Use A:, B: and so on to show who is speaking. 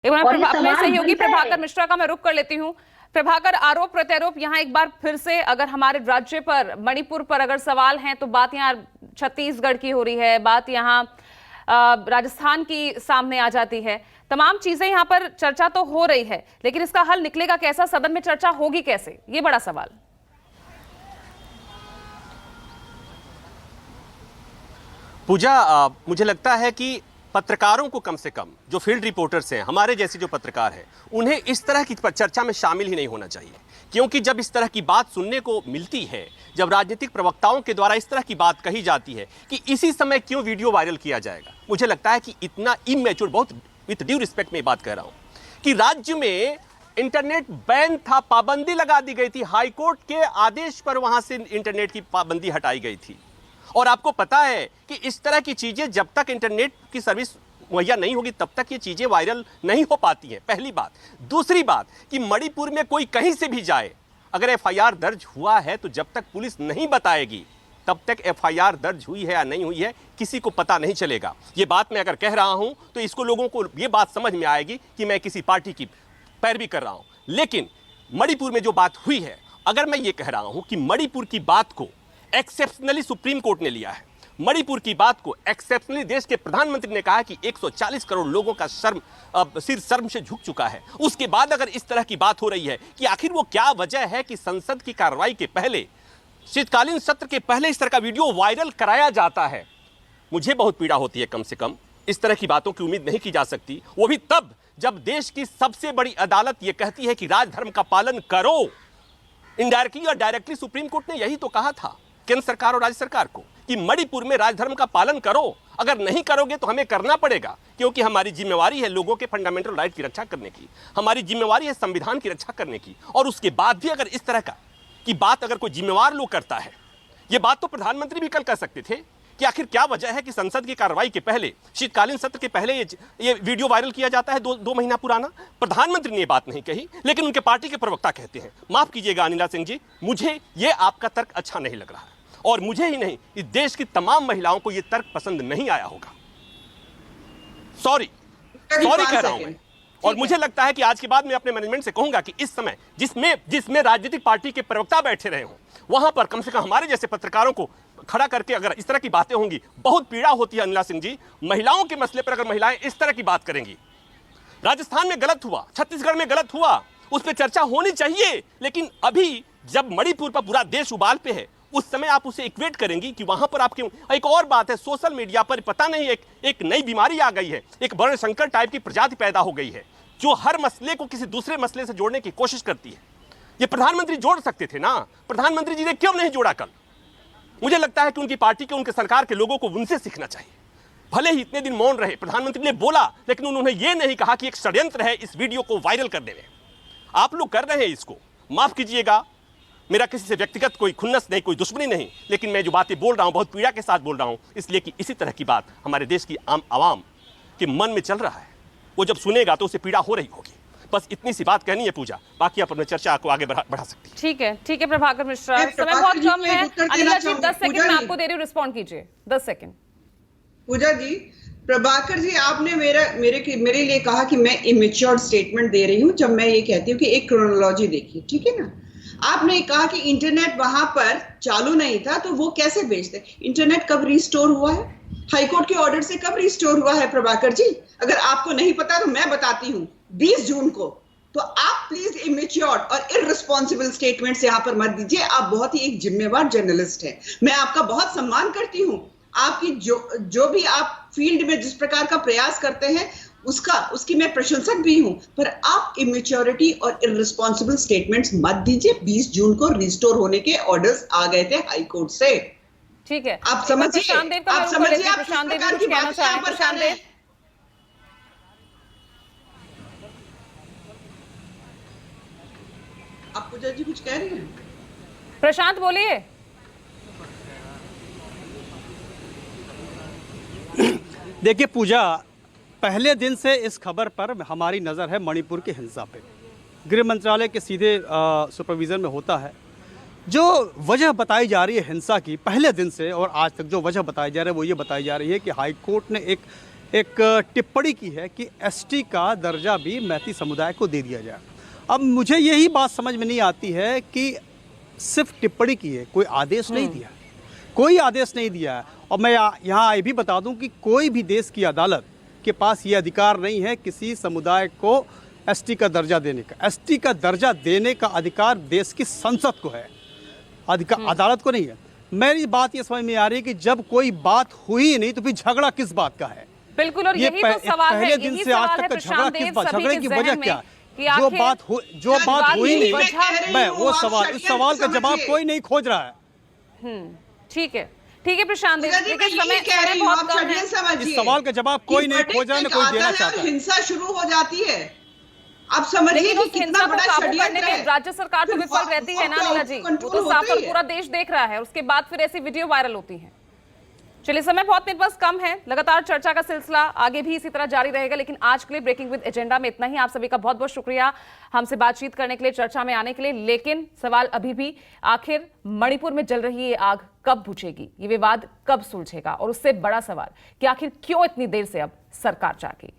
A: अपने सहयोगी प्रभाकर मिश्रा का मैं रुख कर लेती हूँ। प्रभाकर, आरोप प्रत्यारोप यहाँ एक बार फिर से अगर हमारे राज्य पर, मणिपुर पर अगर सवाल हैं तो बात यहाँ छत्तीसगढ़ की हो रही है, बात यहाँ राजस्थान की सामने आ जाती है। तमाम चीजें यहाँ पर चर्चा तो हो रही है, लेकिन इसका हल निकलेगा कैसा, सदन में चर्चा होगी कैसे, ये बड़ा सवाल।
B: पूजा, मुझे लगता है कि पत्रकारों को कम से कम, जो फील्ड रिपोर्टर्स हैं, हमारे जैसे जो पत्रकार हैं, उन्हें इस तरह की चर्चा में शामिल ही नहीं होना चाहिए। क्योंकि जब इस तरह की बात सुनने को मिलती है, जब राजनीतिक प्रवक्ताओं के द्वारा इस तरह की बात कही जाती है कि इसी समय क्यों वीडियो वायरल किया जाएगा, मुझे लगता है कि इतना इमैच्योर, बहुत विथ ड्यू रिस्पेक्ट में बात कह रहा हूं कि राज्य में इंटरनेट बैन था, पाबंदी लगा दी गई थी, हाईकोर्ट के आदेश पर वहां से इंटरनेट की पाबंदी हटाई गई थी। और आपको पता है कि इस तरह की चीजें जब तक इंटरनेट की सर्विस मुहैया नहीं होगी तब तक ये चीजें वायरल नहीं हो पाती हैं, पहली बात। दूसरी बात कि मणिपुर में कोई कहीं से भी जाए, अगर एफआईआर दर्ज हुआ है तो जब तक पुलिस नहीं बताएगी तब तक एफआईआर दर्ज हुई है या नहीं हुई है किसी को पता नहीं चलेगा। ये बात मैं अगर कह रहा हूं तो इसको लोगों को ये बात समझ में आएगी कि मैं किसी पार्टी की पैरवी कर रहा हूं। लेकिन मणिपुर में जो बात हुई है, अगर मैं ये कह रहा हूं कि मणिपुर की बात को एक्सेप्शनली सुप्रीम कोर्ट ने लिया है, मणिपुर की बात को एक्सेप्शनली देश के प्रधानमंत्री ने कहा कि 140 करोड़ लोगों का सिर शर्म से झुक चुका है, उसके बाद अगर इस तरह की बात हो रही है कि आखिर वो क्या वजह है कि संसद की कार्रवाई के पहले, शीतकालीन सत्र के पहले इस तरह का वीडियो वायरल कराया जाता है, मुझे बहुत पीड़ा होती है। कम से कम इस तरह की बातों की उम्मीद नहीं की जा सकती, वो भी तब जब देश की सबसे बड़ी अदालत यह कहती है कि राजधर्म का पालन करो। इनडायरेक्टली और डायरेक्टली सुप्रीम कोर्ट ने यही तो कहा था केंद्र सरकार और राज्य सरकार को कि मणिपुर में राजधर्म का पालन करो, अगर नहीं करोगे तो हमें करना पड़ेगा, क्योंकि हमारी जिम्मेवारी है लोगों के फंडामेंटल राइट की रक्षा करने की, हमारी जिम्मेवारी है संविधान की रक्षा करने की। और उसके बाद भी अगर इस तरह की बात अगर कोई जिम्मेवार लोग करता है, ये बात तो प्रधानमंत्री भी कल कर सकते थे कि आखिर क्या वजह है कि संसद की कार्रवाई के पहले, शीतकालीन सत्र के पहले ये वीडियो वायरल किया जाता है, दो महीना पुराना। प्रधानमंत्री ने ये बात नहीं कही, लेकिन उनके पार्टी के प्रवक्ता कहते हैं। माफ कीजिएगा अनिला सिंह जी, मुझे ये आपका तर्क अच्छा नहीं लग रहा है, और मुझे ही नहीं, इस देश की तमाम महिलाओं को यह तर्क पसंद नहीं आया होगा। सॉरी कह रहा हूं मैं। और मुझे लगता है कि आज के बाद मैं अपने मैनेजमेंट से कहूंगा कि इस समय जिसमें राजनीतिक पार्टी के प्रवक्ता बैठे रहे हों, वहां पर कम से कम हमारे जैसे पत्रकारों को खड़ा करके अगर इस तरह की बातें होंगी, बहुत पीड़ा होती है अनिला सिंह जी। महिलाओं के मसले पर अगर महिलाएं इस तरह की बात करेंगी, राजस्थान में गलत हुआ, छत्तीसगढ़ में गलत हुआ, उस पर चर्चा होनी चाहिए। लेकिन अभी जब मणिपुर पर पूरा देश उबाल पे है, उस समय आप उसे इक्वेट करेंगी कि वहां पर आपके। एक और बात है, सोशल मीडिया पर पता नहीं एक नई बीमारी आ गई है, एक वर्ण संकर टाइप की प्रजाति पैदा हो गई है जो हर मसले को किसी दूसरे मसले से जोड़ने की कोशिश करती है। ये प्रधानमंत्री जोड़ सकते थे ना, प्रधानमंत्री जी ने क्यों नहीं जोड़ा कल? मुझे लगता है कि उनकी पार्टी के, उनके सरकार के लोगों को उनसे सीखना चाहिए। भले ही इतने दिन मौन रहे, प्रधानमंत्री ने बोला, लेकिन उन्होंने ये नहीं कहा कि एक षड्यंत्र है इस वीडियो को वायरल करने में। आप लोग कर रहे हैं इसको, माफ कीजिएगा, मेरा किसी से व्यक्तिगत कोई खुन्नस नहीं, कोई दुश्मनी नहीं, लेकिन मैं जो बातें बोल रहा हूं बहुत पीड़ा के साथ बोल रहा हूं, इसलिए कि इसी तरह की बात हमारे देश की आम आवाम के मन में चल रहा है। वो जब सुनेगा तो उसे पीड़ा हो रही होगी। बस इतनी सी बात कहनी है पूजा, बाकी आप अपने चर्चा को आगे बढ़ा सकती है।
A: ठीक है प्रभाकर मिश्रा, समय बहुत कम है। अनिला जी 10 सेकंड में आपको दे रही हूँ, रिस्पॉन्ड कीजिए 10 सेकंड।
C: पूजा जी, प्रभाकर जी, आपने मेरे लिए कहा कि मैं इमेच्योर स्टेटमेंट दे रही हूँ जब मैं ये कहती हूँ कि एक क्रोनोलॉजी देखिए, ठीक है ना। आपने कहा कि इंटरनेट वहां पर चालू नहीं था तो वो कैसे भेजते? इंटरनेट कब रिस्टोर हुआ है? हाईकोर्ट के ऑर्डर से कब रिस्टोर हुआ है प्रभाकर जी? अगर आपको नहीं पता तो मैं बताती हूँ, 20 जून को। तो आप प्लीज इमेच्योर और इररिस्पॉन्सिबल स्टेटमेंट्स यहाँ पर मत दीजिए। आप बहुत ही एक जिम्मेवार जर्नलिस्ट हैं, मैं आपका बहुत सम्मान करती हूँ। आपकी जो भी आप फील्ड में जिस प्रकार का प्रयास करते हैं उसकी मैं प्रशंसक भी हूं, पर आप इमेच्योरिटी और इररिस्पॉन्सिबल स्टेटमेंट्स मत दीजिए। 20 जून को रिस्टोर होने के ऑर्डर्स आ गए थे हाई कोर्ट से।
A: ठीक है,
C: आप समझिए, आप किस प्रकार की बात यहाँ पर कर रहे हैं। आप पूजा जी कुछ कह रहे हैं?
A: प्रशांत बोलिए।
D: देखिए पूजा, पहले दिन से इस खबर पर हमारी नज़र है मणिपुर की हिंसा पे। गृह मंत्रालय के सीधे सुपरविज़न में होता है। जो वजह बताई जा रही है हिंसा की, पहले दिन से और आज तक जो वजह बताई जा रही है वो ये बताई जा रही है कि हाई कोर्ट ने एक एक टिप्पणी की है कि एसटी का दर्जा भी मैती समुदाय को दे दिया जाए। अब मुझे यही बात समझ में नहीं आती है कि सिर्फ टिप्पणी की है, कोई आदेश नहीं दिया, कोई आदेश नहीं दिया है। और मैं यहाँ ये भी बता दूं कि कोई भी देश की अदालत के पास ये अधिकार नहीं है किसी समुदाय को एसटी का दर्जा देने का। एसटी का दर्जा देने का अधिकार देश की संसद को है, अधिकार अदालत को नहीं है। मेरी बात ये समझ में आ रही है कि जब कोई बात हुई नहीं तो फिर झगड़ा किस बात का है?
A: बिल्कुल, और यही तो सवाल है,
D: पहले दिन से आज तक का झगड़ा किस बात, झगड़े की वजह क्या? जो बात हुई नहीं, मैं वो सवाल, इस सवाल का जवाब कोई नहीं खोज रहा है।
A: ठीक है, ठीक है प्रशांत देव,
C: समय
A: बहुत कम है।
D: इस सवाल का जवाब कोई नहीं खोज रहा है, कोई देना चाहता है।
C: हिंसा शुरू हो जाती है। आप समझिए कि कितना बड़ा षड्यंत्र है।
A: राज्य सरकार तो विफल रहती है ना नीला जी, वो तो साफ और पूरा देश देख रहा है, उसके बाद फिर ऐसी वीडियो वायरल होती है। चलिए, समय बहुत मेरे पास कम है, लगातार चर्चा का सिलसिला आगे भी इसी तरह जारी रहेगा, लेकिन आज के लिए ब्रेकिंग विद एजेंडा में इतना ही। आप सभी का बहुत बहुत शुक्रिया हमसे बातचीत करने के लिए, चर्चा में आने के लिए। लेकिन सवाल अभी भी, आखिर मणिपुर में जल रही ये आग कब बुझेगी, ये विवाद कब सुलझेगा, और उससे बड़ा सवाल कि आखिर क्यों इतनी देर से अब सरकार जागी।